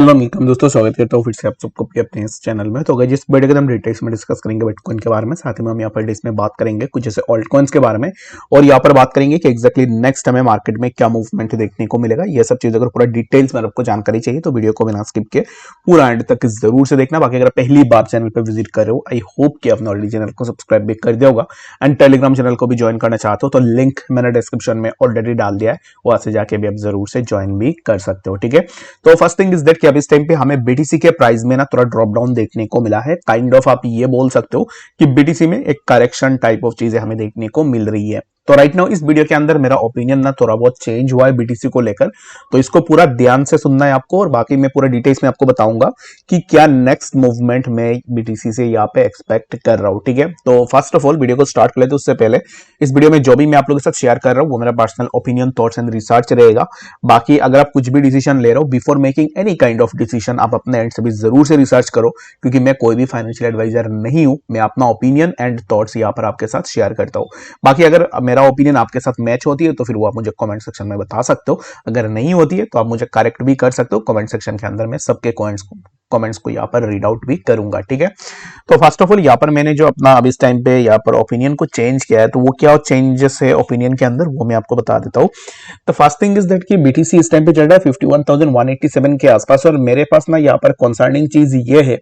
Welcome दोस्तों, स्वागत करता हूँ फिर से आप सबको अपने इस चैनल में। तो अगर जिस वीडियो के हम डिटेल्स में डिस्कस करेंगे बिटकॉइन के बारे में, साथ ही में हम यहाँ पर इसमें बात करेंगे कुछ जैसे ऑल्ट कॉइन्स के बारे में, और यहाँ पर बात करेंगे कि एक्जैक्टली नेक्स्ट हमें मार्केट में क्या मूवमेंट देखने को मिलेगा। ये सब चीज अगर पूरा डिटेल्स में आपको जानकारी चाहिए तो वीडियो को बिना स्किप के पूरा एंड तक जरूर से देखना। बाकी अगर पहली बार चैनल पर विजिट कर रहे हो, आई होप कि आपने ऑलरेडी चैनल को सब्सक्राइब भी कर दिया होगा एंड टेलीग्राम चैनल को भी ज्वाइन करना चाहते हो तो लिंक मैंने डिस्क्रिप्शन में ऑलरेडी डाल दिया है, वहां से जाके भी आप जरूर से ज्वाइन भी कर सकते हो। ठीक है, तो फर्स्ट थिंग इज दैट कि अब इस टाइम पे हमें बीटीसी के प्राइस में ना थोड़ा ड्रॉप डाउन देखने को मिला है। काइंड ऑफ आप ये बोल सकते हो कि बीटीसी में एक करेक्शन टाइप ऑफ चीजें हमें देखने को मिल रही है। तो राइट नाउ इस वीडियो के अंदर मेरा ओपिनियन ना थोड़ा बहुत चेंज हुआ है बीटीसी को लेकर, तो इसको पूरा ध्यान से सुनना है आपको, और बाकी मैं पूरा डिटेल्स में आपको बताऊंगा कि क्या नेक्स्ट मूवमेंट में बीटीसी से यहाँ पे एक्सपेक्ट कर रहा हूँ। ठीक है, तो फर्स्ट ऑफ ऑल वीडियो को स्टार्ट कर लेते उससे पहले इस वीडियो में जो भी मैं आप लोगों के साथ शेयर कर रहा हूँ वो मेरा personal opinion, thoughts and research रहेगा। बाकी अगर आप कुछ भी डिसीजन ले रहे हो, before making any kind of decision आप अपने एंड से भी जरूर से रिसर्च करो, क्योंकि मैं कोई भी फाइनेंशियल एडवाइजर नहीं हूं। मैं अपना ओपिनियन एंड थॉट्स यहाँ पर आपके साथ शेयर करता हूँ। बाकी अगर मेरा ओपिनियन आपके साथ मैच होती है तो फिर वो आप मुझे कमेंट सेक्शन में बता सकते हो, अगर नहीं होती है तो आप मुझे करेक्ट भी कर सकते हो कमेंट सेक्शन के अंदर। मैं सबके कमेंट्स को यहाँ पर रीड आउट भी करूंगा। ठीक है, तो फर्स्ट ऑफ ऑल यहाँ पर मैंने जो अपना अब इस टाइम पे यहाँ पर ओपिनियन को चेंज किया है, तो वो क्या चेंजेस है ओपिनियन के अंदर वो मैं आपको बता देता हूँ। तो फर्स्ट थिंग इज दैट कि बीटीसी इस टाइम पे चल रहा है 51,187 के आसपास, और मेरे पास ना यहाँ पर कंसर्निंग चीज ये है,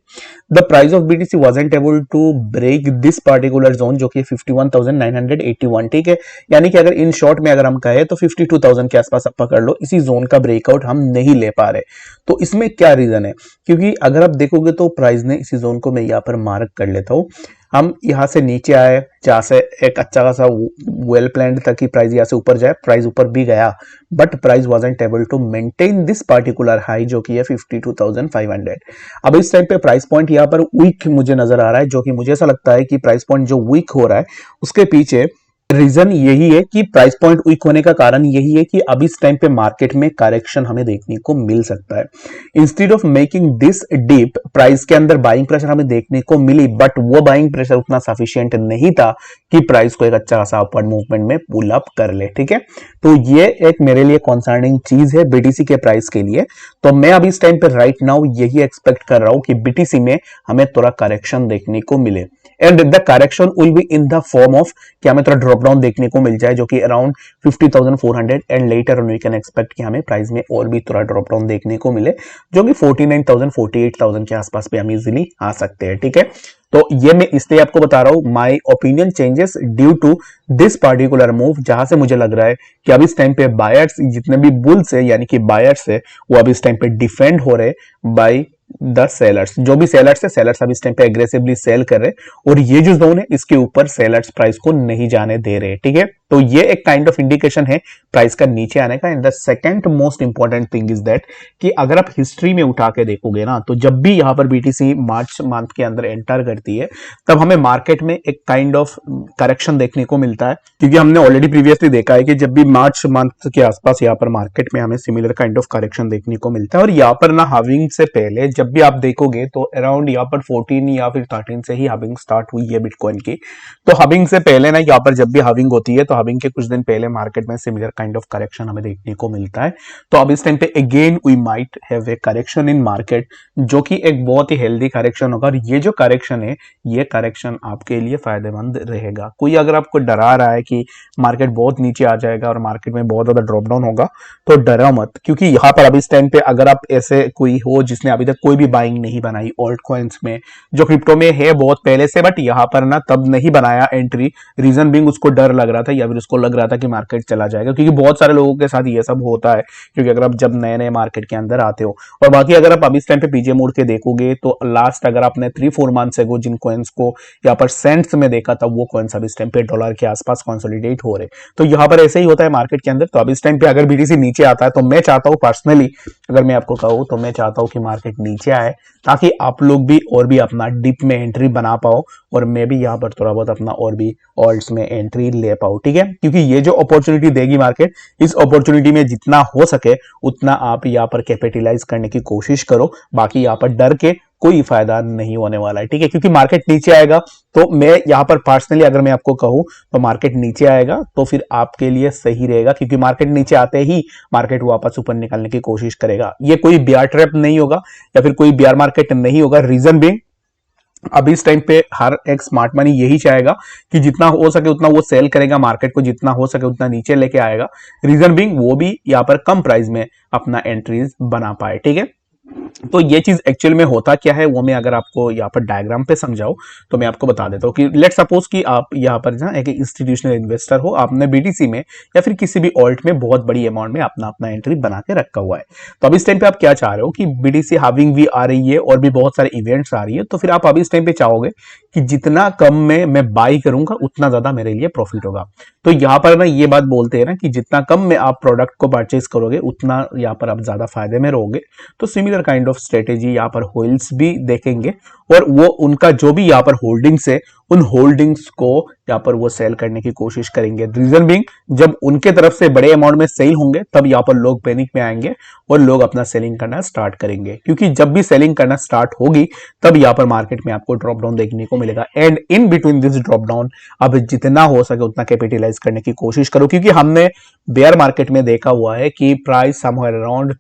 the price of BTC wasn't able to break this particular zone जो कि 51,981। ठीक है, यानी कि अगर इन शॉर्ट में अगर हम कहें तो 52,000 के आसपास आप पकड़ लो, इसी जोन का ब्रेकआउट हम नहीं ले पा रहे। तो इसमें क्या रीजन है, क्योंकि अगर आप देखोगे तो प्राइस ने इसी जोन को मैं यहाँ पर मार्क कर लेता हूँ, हम यहां से नीचे आए जहां से एक अच्छा खासा वेल प्लान्ड तक की प्राइस यहां से ऊपर जाए, प्राइस ऊपर भी गया but price wasn't able to maintain this particular high जो कि है 52,500। अब इस टाइम पे प्राइस पॉइंट यहां पर वीक मुझे नजर आ रहा है, जो कि मुझे ऐसा लगता है कि प्राइस पॉइंट जो वीक हो रहा है उसके पीछे रीजन यही है कि प्राइस पॉइंट वीक होने का कारण यही है कि अब इस टाइम पे मार्केट में करेक्शन हमें देखने को मिल सकता है। Instead of making this deep, price के अंदर बाइंग प्रेशर हमें देखने को मिली, बट वो बाइंग प्रेशर उतना सफिशिएंट नहीं था कि प्राइस को एक अच्छा खासा अपवर्ड मूवमेंट में पुल अप कर ले। ठीक है, तो ये एक मेरे लिए कंसर्निंग चीज है बीटीसी के प्राइस के लिए। तो मैं अभी इस टाइम पे राइट नाउ यही एक्सपेक्ट कर रहा हूं कि बीटीसी में हमें थोड़ा करेक्शन देखने को मिले, and the correction will be in the form of कि हमें थोड़ा ड्रॉप डाउन देखने को मिल जाए जो कि around 50,400, and later on we can expect कि हमें प्राइस में और भी थोड़ा ड्रॉप डाउन देखने को मिले जो कि 49,000 48,000 के आसपास पे हम इजीली आ सकते हैं। ठीक है, तो ये मैं इसलिए आपको बता रहा हूं, my opinion changes due to this particular move, जहां से मुझे लग रहा है कि अब इस टाइम पे बायर्स जितने भी बुल्स है यानी कि बायर्स है वो अब इस टाइम पे डिफेंड हो रहे बाय द सेलर्स। जो भी सेलर्स है, सेलर्स अब इस टाइम पे एग्रेसिवली सेल कर रहे, और ये जो जोन है इसके ऊपर सेलर्स प्राइस को नहीं जाने दे रहे। ठीक है, तो ये एक काइंड ऑफ इंडिकेशन है प्राइस का नीचे आने का। And the second most important thing is that कि अगर आप हिस्ट्री में उठा के देखोगे ना, तो जब भी यहां पर बीटीसी मार्च मंथ के अंदर एंटर करती है तब हमें मार्केट में एक काइंड ऑफ करेक्शन देखने को मिलता है, क्योंकि हमने ऑलरेडी प्रीवियसली देखा है कि जब भी मार्च मंथ के आसपास यहाँ पर मार्केट में हमें सिमिलर काइंड ऑफ करेक्शन देखने को मिलता है। और यहाँ पर ना हाविंग से पहले जब भी आप देखोगे तो अराउंड यहाँ पर 14 या फिर 13 से ही हाविंग स्टार्ट हुई है बिटकॉइन की। तो हाविंग से पहले ना यहाँ पर जब भी हाविंग होती है तो हाविंग के कुछ दिन पहले मार्केट में सिमिलर काइंड ऑफ करेक्शन हमें देखने को मिलता है। तो अब इस टाइम पे again we might have a correction in market, जो कि एक बहुत ही हेल्दी करेक्शन होगा। और ये जो करेक्शन है ये करेक्शन आपके लिए फायदेमंद रहेगा। कोई अगर आपको डरा रहा है कि मार्केट बहुत नीचे आ जाएगा और मार्केट में बहुत ज्यादा ड्रॉप डाउन होगा, तो डरा मत, क्योंकि यहाँ पर अब इस टाइम पे अगर आप ऐसे कोई हो जिसने अभी तक कोई भी बाइंग नहीं बनाई ऑल्ट कॉइन्स में, जो क्रिप्टो में है बहुत पहले से, बट यहाँ पर ना तब नहीं बनाया एंट्री, रीजन बीइंग उसको डर लग रहा था या फिर उसको लग रहा था कि मार्केट चला जाएगा, क्योंकि बहुत सारे लोगों के साथ ये सब होता है, क्योंकि अगर आप जब नए नए मार्केट के अंदर आते हो। और बाकी अगर आप अभी इस टाइम पे पीजे मोड के देखोगे तो लास्ट अगर आपने 3-4 मंथ्स अगो जिन कॉइन्स को यहाँ पर सेंट्स में देखा था, वो कॉइन्स अब इस टाइम पे डॉलर के आसपास कंसोलिडेट हो रहे। तो यहाँ पर ऐसे ही होता है मार्केट के अंदर। तो अब इस टाइम पे अगर बीटीसी नीचे आता है तो मैं चाहता हूँ पर्सनली, अगर मैं आपको कहूँ तो मैं चाहता हूँ कि मार्केट नीचे आए, ताकि आप लोग भी और भी अपना डिप में एंट्री बना पाओ और मैं भी यहाँ पर थोड़ा बहुत अपना और भी ऑल्ट्स में एंट्री ले पाऊँ, ठीक है। क्योंकि ये जो अपॉर्चुनिटी देगी मार्केट, इस अपॉर्चुनिटी में जितना हो सके उतना आप यहाँ पर कैपिटलाइज करने की कोशिश करो। बाकी यहाँ पर डर के कोई फायदा नहीं होने वाला है, ठीक है। क्योंकि मार्केट नीचे आएगा तो मैं यहाँ पर पर्सनली अगर मैं आपको कहूं तो मार्केट नीचे आएगा तो फिर आपके लिए सही रहेगा, क्योंकि मार्केट नीचे आते ही मार्केट वापस ऊपर निकालने की कोशिश करेगा। ये कोई बियर ट्रैप नहीं होगा या फिर कोई बियर मार्केट नहीं होगा। रीजन भी अभी इस टाइम पे हर एक स्मार्ट मनी यही चाहेगा कि जितना हो सके उतना वो सेल करेगा, मार्केट को जितना हो सके उतना नीचे लेके आएगा। रीजन बिंग वो भी यहाँ पर कम प्राइस में अपना एंट्रीज बना पाए, ठीक है। तो ये चीज एक्चुअल में होता क्या है वो मैं अगर आपको यहाँ पर डायग्राम पे समझाऊं तो मैं आपको बता देता हूँ कि लेट सपोज कि आप यहाँ पर ना एक इंस्टीट्यूशनल इन्वेस्टर हो, आपने बीटीसी में या फिर किसी भी ऑल्ट में बहुत बड़ी अमाउंट में अपना अपना एंट्री बना के रखा हुआ है। तो अब इस टाइम पे आप क्या चाह रहे हो कि बीटीसी हाविंग भी आ रही है और भी बहुत सारे इवेंट्स आ रही है, तो फिर आप अभी इस टाइम पे चाहोगे कि जितना कम में मैं बाई करूंगा उतना ज्यादा मेरे लिए प्रॉफिट होगा। तो यहाँ पर ना ये बात बोलते हैं ना कि जितना कम में आप प्रोडक्ट को परचेज करोगे उतना यहाँ पर आप ज्यादा फायदे में रहोगे। तो सिमिलर काइंड ऑफ स्ट्रेटेजी यहाँ पर होल्ड्स भी देखेंगे और वो उनका जो भी यहाँ पर होल्डिंग्स है उन होल्डिंग्स को यहाँ पर वो सेल करने की कोशिश करेंगे। रीजन बिंग जब उनके तरफ से बड़े अमाउंट में सेल होंगे तब यहाँ पर लोग पैनिक में आएंगे और लोग अपना सेलिंग करना स्टार्ट करेंगे, क्योंकि जब भी सेलिंग करना स्टार्ट होगी तब यहाँ पर मार्केट में आपको ड्रॉप डाउन देखने को मिलेगा। And in between this drop down अब जितना हो सके उतना कैपिटलाइज करने की कोशिश करो, क्योंकि हमने बेयर मार्केट में देखा हुआ है कि प्राइस समवेयर अराउंड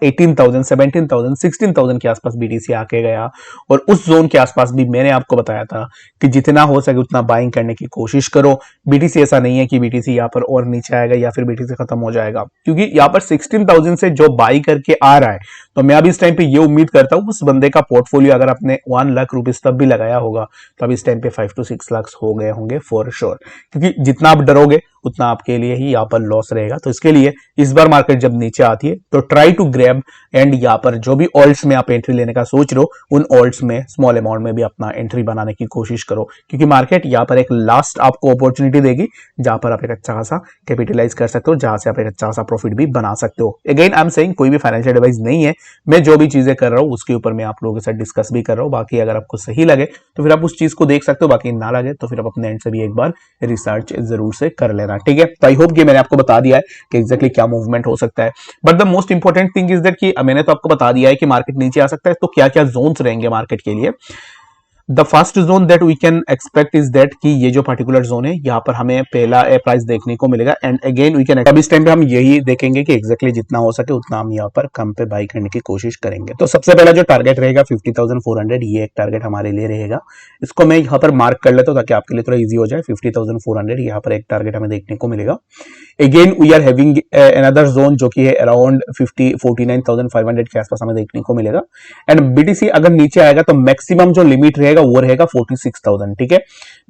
18,000 17,000 16,000 के आसपास बीटीसी आके गया और उस जोन के आसपास भी मैंने आपको बताया था कि जितना हो सके उतना बाइंग करने की कोशिश करो। बीटीसी ऐसा नहीं है कि बीटीसी यहाँ पर और नीचे आएगा या फिर बीटीसी खत्म हो जाएगा, क्योंकि यहाँ पर 16,000 से जो बाई करके आ रहा है तो मैं अभी इस टाइम पे ये उम्मीद करता हूँ उस बंदे का पोर्टफोलियो अगर आपने 1 लाख रुपीज तब भी लगाया होगा तो अभी इस टाइम पे 5 to 6 लाख हो गए होंगे फॉर श्योर, क्योंकि जितना आप डरोगे उतना आपके लिए ही यहाँ पर लॉस रहेगा। तो इसके लिए इस बार मार्केट जब नीचे आती है तो ट्राई टू ग्रैब एंड यहाँ पर जो भी ऑल्ट्स में आप एंट्री लेने का सोच रहे हो उन ऑल्ट्स में स्मॉल अमाउंट में भी अपना एंट्री बनाने की कोशिश करो, क्योंकि मार्केट यहाँ पर एक लास्ट आपको अपॉर्चुनिटी देगी जहां पर आप एक अच्छा खासा कैपिटलाइज कर सकते हो, जहां से आप एक अच्छा खासा प्रॉफिट भी बना सकते हो। अगेन आई एम सेइंग कोई भी फाइनेंशियल एडवाइस नहीं है, मैं जो भी चीजें कर रहा हूँ उसके ऊपर मैं आप लोगों के साथ डिस्कस भी कर रहा हूँ। बाकी अगर आपको सही लगे तो फिर आप उस चीज को देख सकते हो, बाकी ना लगे तो फिर आप अपने एंड से भी एक बार रिसर्च जरूर से कर लेना, ठीक है। तो आई होप कि मैंने आपको बता दिया है कि एग्जैक्टली क्या मूवमेंट हो सकता है। But the most important thing is that कि मैंने तो आपको बता दिया है कि मार्केट नीचे आ सकता है, तो क्या क्या जोन्स रहेंगे मार्केट के लिए। The first zone that we can expect is that कि ये जो पर्टिकुलर जोन है यहाँ पर हमें पहला प्राइस देखने को मिलेगा एंड अगेन वी कैन, अब इस टाइम पे हम यही देखेंगे कि एग्जैक्टली जितना हो सके उतना हम यहाँ पर कम पे बाई करने की कोशिश करेंगे। तो सबसे पहला जो टारगेट रहेगा 50,400, ये एक टारगेट हमारे लिए रहेगा। इसको मैं यहाँ पर मार्क कर लेता हूँ ताकि आपके लिए थोड़ा ईजी हो जाए। 50,400 यहाँ पर एक टारगेट हमें देखने को मिलेगा। Again we are having another zone जो कि है अराउंड 49,500 के आसपास हमें देखने को मिलेगा। एंड बीटीसी अगर नीचे आएगा तो मैक्सिमम जो लिमिट रहेगा वो रहेगा 46,000, ठीक है।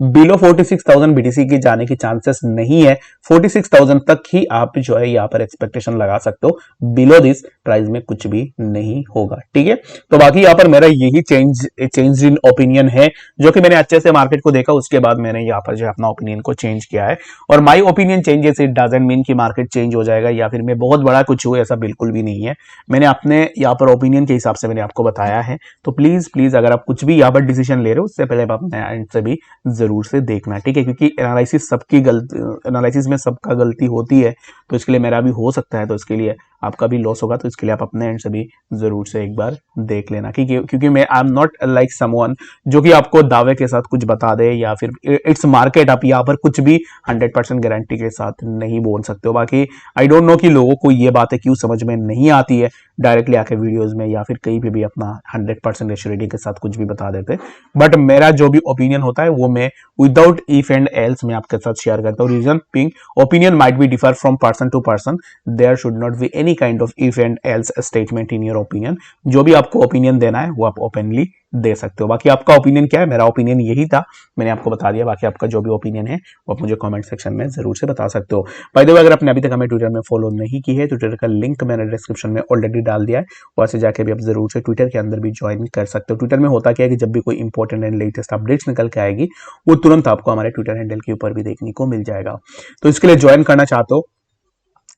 बिलो 46,000 बीटीसी की जाने की चांसेस नहीं है। 46,000 तक ही आप जो है यहाँ पर एक्सपेक्टेशन लगा सकते हो, बिलो दिस प्राइस में कुछ भी नहीं होगा, ठीक है। तो बाकी यहाँ पर मेरा यही चेंज इन ओपिनियन है, जो कि मैंने अच्छे से मार्केट को देखा उसके बाद मैंने यहाँ पर जो अपना ओपिनियन को चेंज किया है। और my opinion changes it doesn't mean कि मार्केट चेंज हो जाएगा या फिर मैं बहुत बड़ा कुछ हूँ, ऐसा बिल्कुल भी नहीं है। मैंने अपने यहाँ पर ओपिनियन के हिसाब से मैंने आपको बताया है। तो प्लीज प्लीज अगर आप कुछ भी यहाँ पर डिसीजन ले रहे हो उससे पहले आप अपने एंड से भी जरूर से देखना, ठीक है। क्योंकि एनालिसिस सबकी गलती, एनालिसिस में सबका गलती होती है, तो इसके लिए मेरा भी हो सकता है, तो इसके लिए आपका भी लॉस होगा। तो इसके लिए आप अपने एंड से भी जरूर से एक बार देख लेना, क्योंकि मैं I am not like someone जो कि आपको दावे के साथ कुछ बता दे या फिर इट्स मार्केट आप यहाँ पर कुछ भी 100% गारंटी के साथ नहीं बोल सकते हो। बाकी आई डोंट नो कि लोगों को ये बातें क्यों समझ में नहीं आती है, डायरेक्टली आके वीडियोस में या फिर कहीं पे भी अपना 100% एश्योरिटी के साथ कुछ भी बता देते। बट मेरा जो भी ओपिनियन होता है वो मैं विदाउट इफ एंड एल्स मैं आपके साथ शेयर करता हूँ। Reason being opinion might be differ from person to person, there should not be any kind of if and else statement in your opinion. जो भी आपको ओपिनियन देना है वो आप ओपनली दे सकते हो। बाकी आपका ओपिनियन क्या है, मेरा ओपिनियन यही था, मैंने आपको बता दिया। बाकी आपका जो भी ओपिनियन है वो आप मुझे कमेंट सेक्शन में जरूर से बता सकते हो। बाय द वे अगर आपने अभी तक हमें ट्विटर में फॉलो नहीं की है, ट्विटर का लिंक मैंने डिस्क्रिप्शन में ऑलरेडी डाल दिया है, वहां से जाके भी आप जरूर से ट्विटर के अंदर भी ज्वाइन कर सकते हो। ट्विटर में होता क्या है कि जब भी कोई इंपॉर्टेंट एंड लेटेस्ट अपडेट्स निकल के आएगी वो तुरंत आपको हमारे ट्विटर हैंडल के ऊपर भी देखने को मिल जाएगा। तो इसके लिए ज्वाइन करना चाहते हो,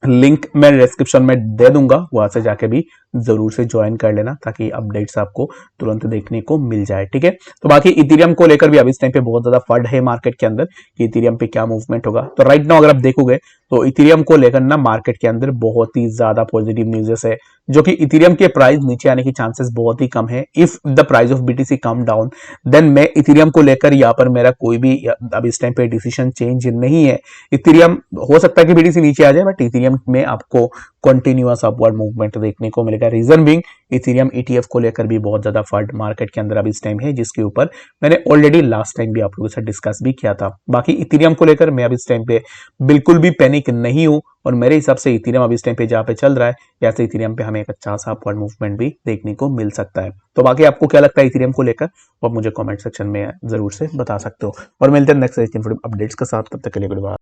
लिंक मैं डिस्क्रिप्शन में दे दूंगा, वहां से जाके भी जरूर से ज्वाइन कर लेना ताकि अपडेट्स आपको तुरंत देखने को मिल जाए। ठीक है, तो बाकी इथेरियम को लेकर भी अभी इस टाइम पे बहुत ज्यादा फंड है मार्केट के अंदर कि इथेरियम पे क्या मूवमेंट होगा। तो राइट नाउ अगर आप देखोगे तो इथेरियम को लेकर ना मार्केट के अंदर बहुत ही ज्यादा पॉजिटिव न्यूज़ है, जो कि इथेरियम के प्राइस नीचे आने की चांसेस बहुत ही कम है। If the price of BTC come down then मैं इथेरियम को लेकर यहाँ पर मेरा कोई भी अब इस टाइम पे डिसीजन चेंज नहीं है। इथेरियम हो सकता है कि बीटीसी नीचे आ जाए, बट इथेरियम में आपको कंटिन्यूअस अपवर्ड मूवमेंट देखने को मिलेगा। रीजन बिंग इथेरियम ईटीएफ को लेकर भी बहुत ज्यादा फंड मार्केट के अंदर अब इस टाइम है, जिसके ऊपर मैंने ऑलरेडी लास्ट टाइम भी आप लोगों से डिस्कस भी किया था। बाकी इथेरियम को लेकर मैं अब इस टाइम पे बिल्कुल भी पैनिक नहीं हूं, और मेरे हिसाब से इथेरियम अब इस टाइम पे जहां पे चल रहा है या से इथेरियम पे हमें एक अच्छा सा अपवर्ड मूवमेंट भी देखने को मिल सकता है। तो बाकी आपको क्या लगता है इथेरियम को लेकर, वो आप मुझे कमेंट सेक्शन में जरूर से बता सकते हो। और मिलते हैं नेक्स्ट अपडेट्स के साथ, तब तक के लिए गुड बाय।